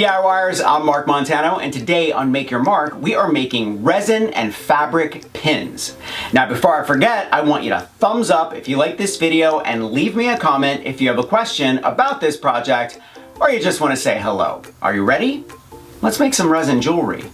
Hey DIYers, I'm Mark Montano, and today on Make Your Mark, we are making resin and fabric pins. Now before I forget, I want you to thumbs up if you like this video and leave me a comment if you have a question about this project or you just want to say hello. Are you ready? Let's make some resin jewelry.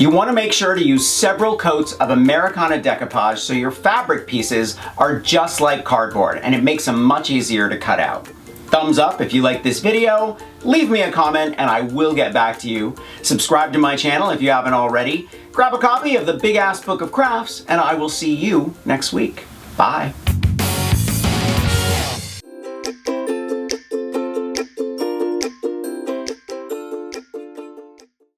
You want to make sure to use several coats of Americana Decoupage so your fabric pieces are just like cardboard and it makes them much easier to cut out. Thumbs up if you like this video, leave me a comment and I will get back to you. Subscribe to my channel if you haven't already. Grab a copy of the Big Ass Book of Crafts and I will see you next week. Bye.